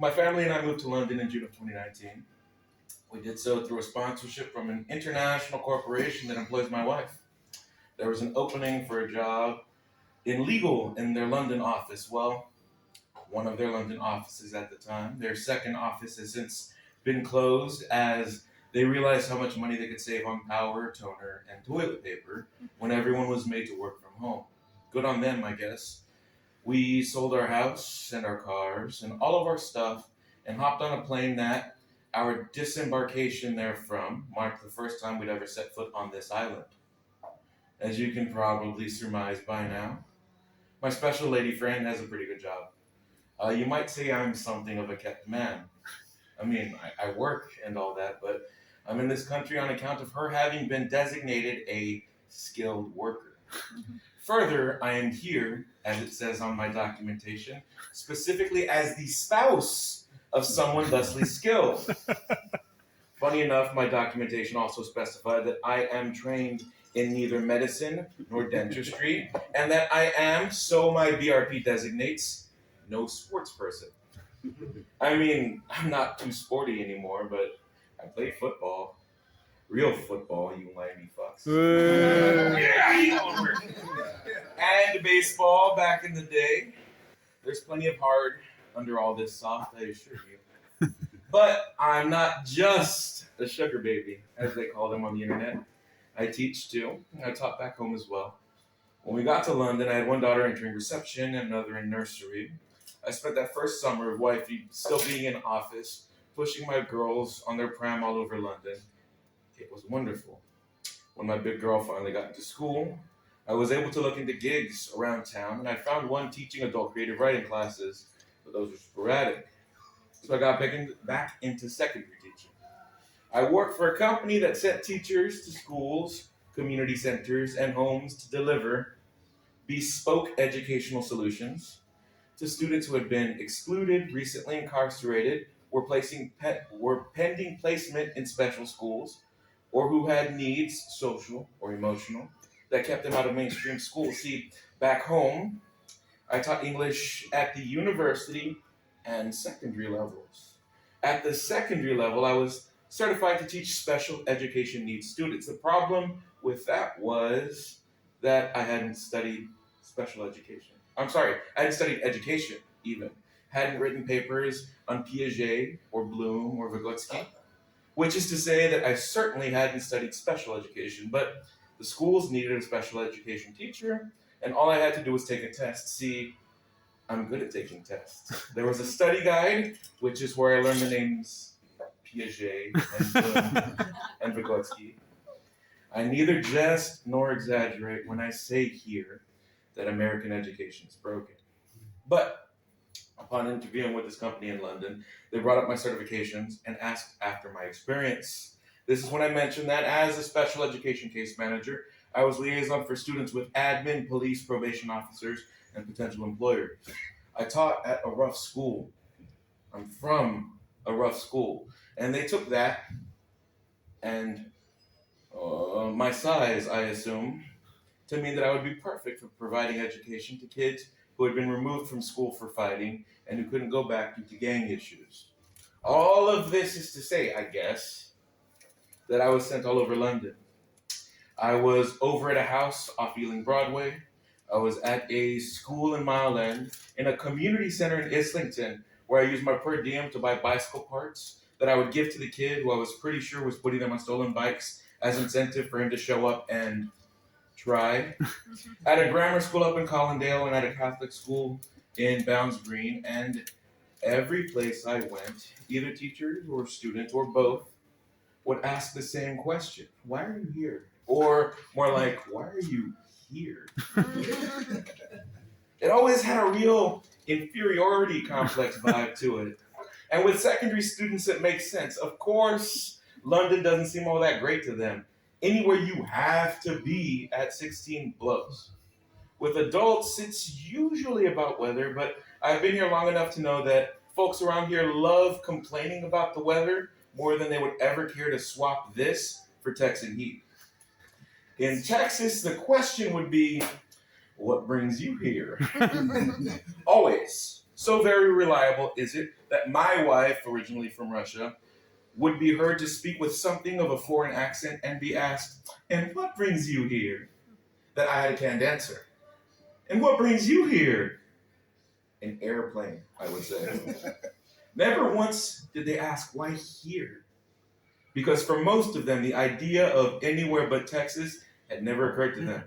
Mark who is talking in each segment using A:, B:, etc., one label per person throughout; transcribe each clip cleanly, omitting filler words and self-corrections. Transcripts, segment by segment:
A: My family and I moved to London in June of 2019. We did so through a sponsorship from an international corporation that employs my wife. There was an opening for a job in legal in their London office. Well, one of their London offices at the time. Their second office has since been closed as they realized how much money they could save on power, toner, and toilet paper when everyone was made to work from home. Good on them, I guess. We sold our house and our cars and all of our stuff and hopped on a plane that our disembarkation therefrom marked the first time we'd ever set foot on this island. As you can probably surmise by now, my special lady friend has a pretty good job. You might say I'm something of a kept man. I mean, I work and all that, but I'm in this country on account of her having been designated a skilled worker. Further, I am here, as it says on my documentation, specifically as the spouse of someone thusly skilled. Funny enough, my documentation also specified that I am trained in neither medicine nor dentistry, and that I am, so my BRP designates, no sports person. I mean, I'm not too sporty anymore, but I played football. Real football, you limey fucks. Yeah, you know what we're. And baseball back in the day. There's plenty of hard under all this soft, I assure you. But I'm not just a sugar baby, as they call them on the internet. I teach too. I taught back home as well. When we got to London, I had one daughter entering reception and another in nursery. I spent that first summer of wifey still being in office, pushing my girls on their pram all over London. It was wonderful. When my big girl finally got into school, I was able to look into gigs around town, and I found one teaching adult creative writing classes, but those were sporadic. So I got back into secondary teaching. I worked for a company that sent teachers to schools, community centers, and homes to deliver bespoke educational solutions to students who had been excluded, recently incarcerated, were pending placement in special schools, or who had needs, social or emotional, that kept them out of mainstream school. See, back home, I taught English at the university and secondary levels. At the secondary level, I was certified to teach special education needs students. The problem with that was that I hadn't studied special education. I hadn't studied education even. Hadn't written papers on Piaget or Bloom or Vygotsky, which is to say that I certainly hadn't studied special education, but the schools needed a special education teacher, and all I had to do was take a test. See, I'm good at taking tests. There was a study guide, which is where I learned the names Piaget and Bloom and Vygotsky. I neither jest nor exaggerate when I say here that American education is broken. But upon interviewing with this company in London, they brought up my certifications and asked after my experience. This is when I mentioned that as a special education case manager, I was liaison for students with admin, police, probation officers, and potential employers. I taught at a rough school. I'm from a rough school. And they took that and my size, I assume, to mean that I would be perfect for providing education to kids who had been removed from school for fighting and who couldn't go back due to gang issues. All of this is to say, I guess, that I was sent all over London. I was over at a house off Ealing Broadway. I was at a school in Mile End, in a community center in Islington, where I used my per diem to buy bicycle parts that I would give to the kid who I was pretty sure was putting them on stolen bikes as incentive for him to show up and try. At a grammar school up in Collindale and at a Catholic school in Bounds Green, and every place I went, either teachers or students or both, would ask the same question. Why are you here? Or more like, why are you here? It always had a real inferiority complex vibe to it. And with secondary students, it makes sense. Of course, London doesn't seem all that great to them. Anywhere you have to be at 16 blows. With adults, it's usually about weather, but I've been here long enough to know that folks around here love complaining about the weather more than they would ever care to swap this for Texan heat. In Texas, the question would be, what brings you here? Always. So very reliable is it that my wife, originally from Russia, would be heard to speak with something of a foreign accent and be asked, "And what brings you here?" That I had a canned answer. "And what brings you here?" "An airplane," I would say. Never once did they ask, "Why here?" Because for most of them, the idea of anywhere but Texas had never occurred to them.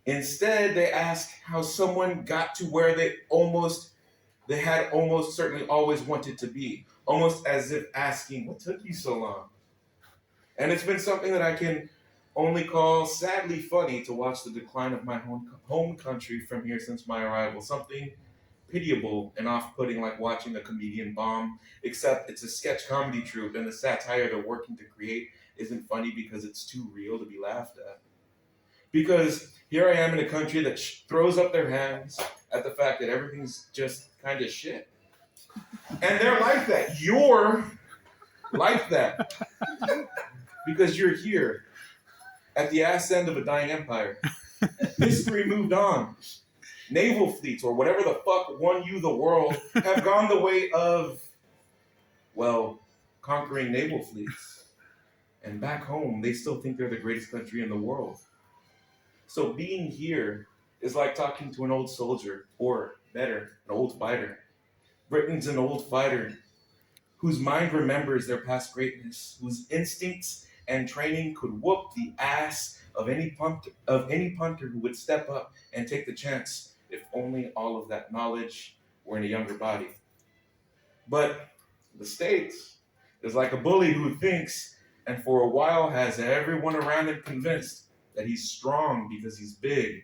A: Instead, they asked how someone got to where they had almost certainly always wanted to be, almost as if asking, "What took you so long?" And it's been something that I can only call sadly funny to watch the decline of my home country from here since my arrival. Something pitiable and off-putting like watching a comedian bomb, except it's a sketch comedy troupe and the satire they're working to create isn't funny because it's too real to be laughed at. Because here I am in a country that throws up their hands at the fact that everything's just kind of shit. And they're like that. You're like that. Because you're here at the ass end of a dying empire. History moved on. Naval fleets, or whatever the fuck won you the world, have gone the way of, well, conquering naval fleets. And back home, they still think they're the greatest country in the world. So being here is like talking to an old soldier, or better, an old fighter. Britain's an old fighter whose mind remembers their past greatness, whose instincts and training could whoop the ass of any punter who would step up and take the chance, if only all of that knowledge were in a younger body. But the States is like a bully who thinks and for a while has everyone around him convinced that he's strong because he's big.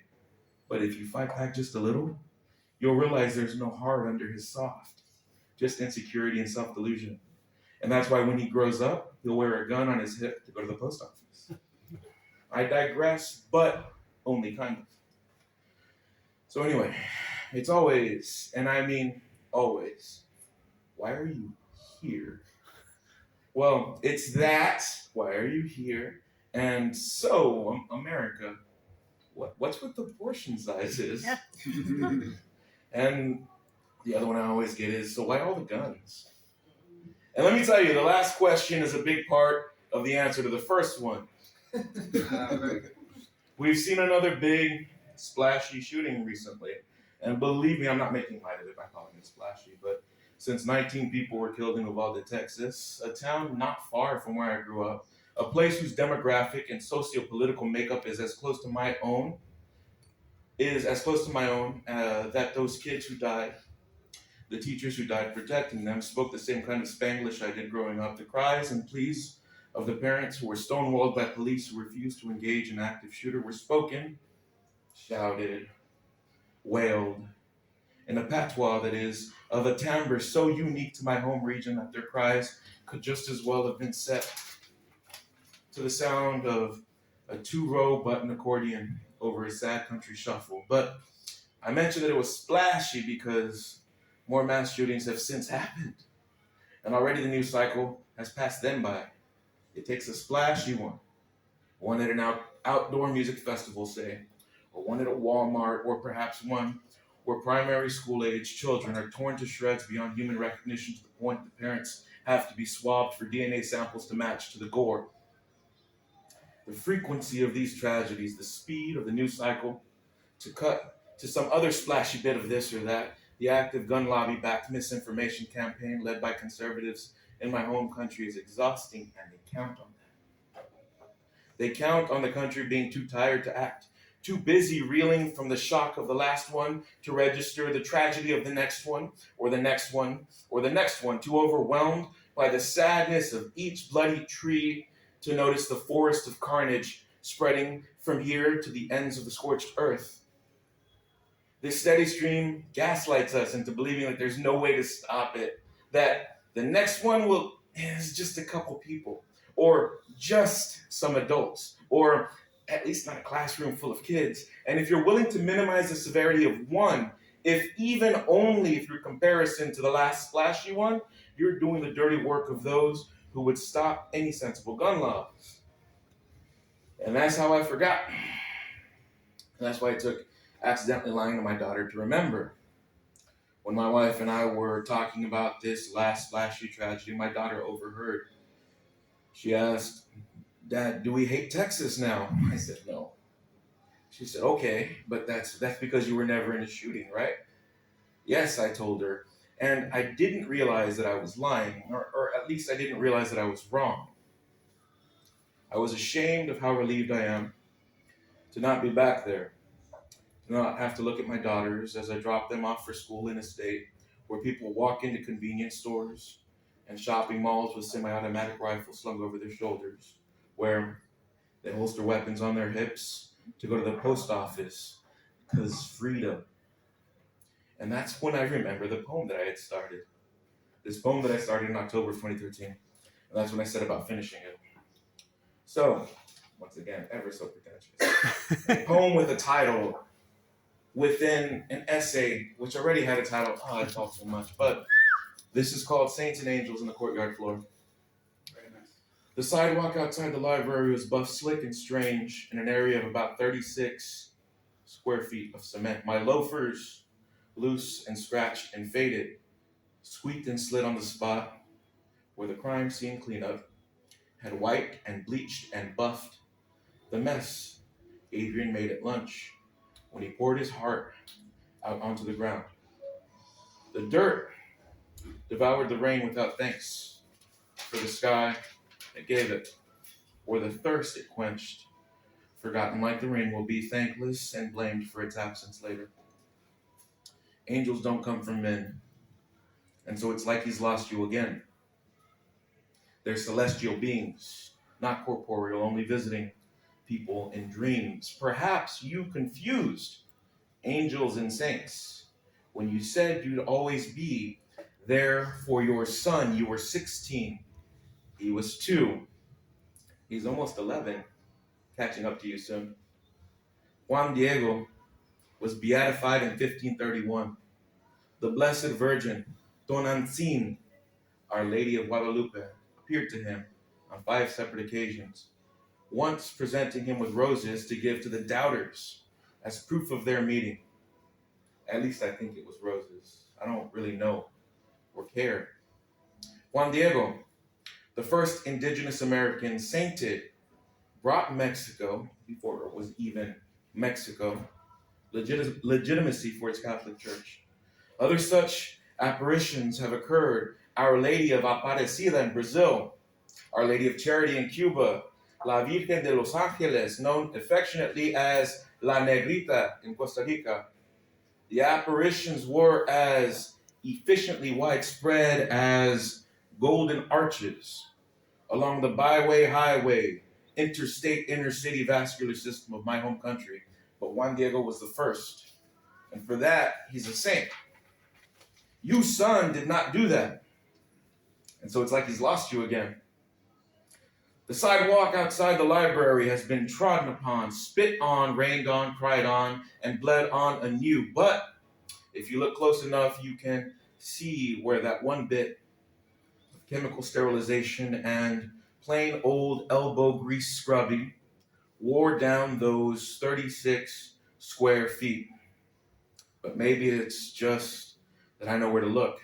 A: But if you fight back just a little, you'll realize there's no heart under his soft, just insecurity and self-delusion. And that's why when he grows up, he'll wear a gun on his hip to go to the post office. I digress, but only kind of. So anyway, it's always, and I mean always, why are you here? Well, it's that, why are you here? And so, America, what's with the portion sizes? And the other one I always get is, so why all the guns? And let me tell you, the last question is a big part of the answer to the first one. We've seen another big, splashy shooting recently. And believe me, I'm not making light of it by calling it splashy, but since 19 people were killed in Uvalde, Texas, a town not far from where I grew up, a place whose demographic and socio-political makeup is as close to my own, that those kids who died, the teachers who died protecting them, spoke the same kind of Spanglish I did growing up. The cries and pleas of the parents who were stonewalled by police who refused to engage an active shooter were spoken, shouted, wailed, in a patois that is of a timbre so unique to my home region that their cries could just as well have been set to the sound of a 2-row button accordion over a sad country shuffle. But I mentioned that it was splashy because more mass shootings have since happened. And already the news cycle has passed them by. It takes a splashy one at an outdoor music festival, say, or one at a Walmart, or perhaps one where primary school age children are torn to shreds beyond human recognition to the point the parents have to be swabbed for DNA samples to match to the gore. The frequency of these tragedies, the speed of the news cycle to cut to some other splashy bit of this or that, the active gun lobby-backed misinformation campaign led by conservatives in my home country is exhausting, and they count on that. They count on the country being too tired to act, too busy reeling from the shock of the last one to register the tragedy of the next one, or the next one, or the next one, too overwhelmed by the sadness of each bloody tree to notice the forest of carnage spreading from here to the ends of the scorched earth. This steady stream gaslights us into believing that there's no way to stop it, that the next one is just a couple people, or just some adults, or at least not a classroom full of kids. And if you're willing to minimize the severity of one, if even only through comparison to the last splashy one, you're doing the dirty work of those who would stop any sensible gun laws. And that's how I forgot. And that's why it took accidentally lying to my daughter to remember. When my wife and I were talking about this last splashy tragedy, my daughter overheard. She asked, "Dad, do we hate Texas now?" I said, "No." She said, "Okay, but that's because you were never in a shooting, right?" "Yes," I told her. And I didn't realize that I was lying, or at least I didn't realize that I was wrong. I was ashamed of how relieved I am to not be back there, to not have to look at my daughters as I drop them off for school in a state where people walk into convenience stores and shopping malls with semi-automatic rifles slung over their shoulders, where they holster weapons on their hips to go to the post office, 'cause freedom. And that's when I remember the poem that I had started. This poem that I started in October of 2013. And that's when I set about finishing it. So, once again, ever so pretentious. A poem with a title within an essay, which already had a title. Oh, I talk so much. But this is called Saints and Angels in the Courtyard Floor. Very nice. The sidewalk outside the library was buff, slick, and strange in an area of about 36 square feet of cement. My loafers, loose and scratched and faded, squeaked and slid on the spot where the crime scene cleanup had wiped and bleached and buffed the mess Adrian made at lunch when he poured his heart out onto the ground. The dirt devoured the rain without thanks for the sky that gave it, or the thirst it quenched. Forgotten like the rain will be thankless and blamed for its absence later. Angels don't come from men, and so it's like he's lost you again. They're celestial beings, not corporeal, only visiting people in dreams. Perhaps you confused angels and saints when you said you'd always be there for your son. You were 16. He was 2. He's almost 11, catching up to you soon. Juan Diego was beatified in 1531. The Blessed Virgin, Tonantzin, Our Lady of Guadalupe, appeared to him on 5 separate occasions, once presenting him with roses to give to the doubters as proof of their meeting. At least I think it was roses. I don't really know or care. Juan Diego, the first indigenous American sainted, brought Mexico, before it was even Mexico, legitimacy for its Catholic Church. Other such apparitions have occurred. Our Lady of Aparecida in Brazil, Our Lady of Charity in Cuba, La Virgen de los Ángeles, known affectionately as La Negrita in Costa Rica. The apparitions were as efficiently widespread as golden arches along the byway, highway, interstate, inner city vascular system of my home country. But Juan Diego was the first. And for that, he's a saint. You, son, did not do that. And so it's like he's lost you again. The sidewalk outside the library has been trodden upon, spit on, rained on, cried on, and bled on anew. But if you look close enough, you can see where that one bit of chemical sterilization and plain old elbow grease scrubbing wore down those 36 square feet. But maybe it's just that I know where to look,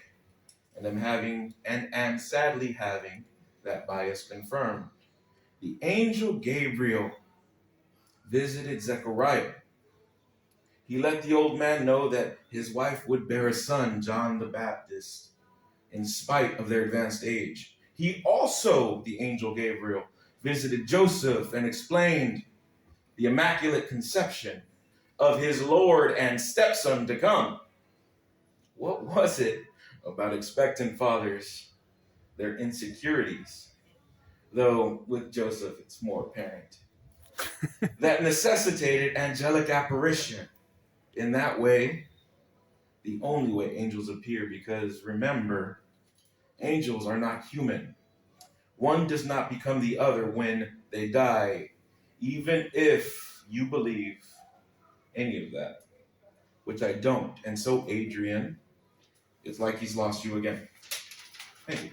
A: and am sadly having that bias confirmed. The angel Gabriel visited Zechariah. He let the old man know that his wife would bear a son, John the Baptist, in spite of their advanced age. He also, the angel Gabriel, visited Joseph and explained the immaculate conception of his Lord and stepson to come. What was it about expectant fathers, their insecurities? Though with Joseph, it's more apparent. That necessitated angelic apparition. In that way, the only way angels appear, because remember, angels are not human. One does not become the other when they die, even if you believe any of that, which I don't. And so, Adrian, it's like he's lost you again. Thank you.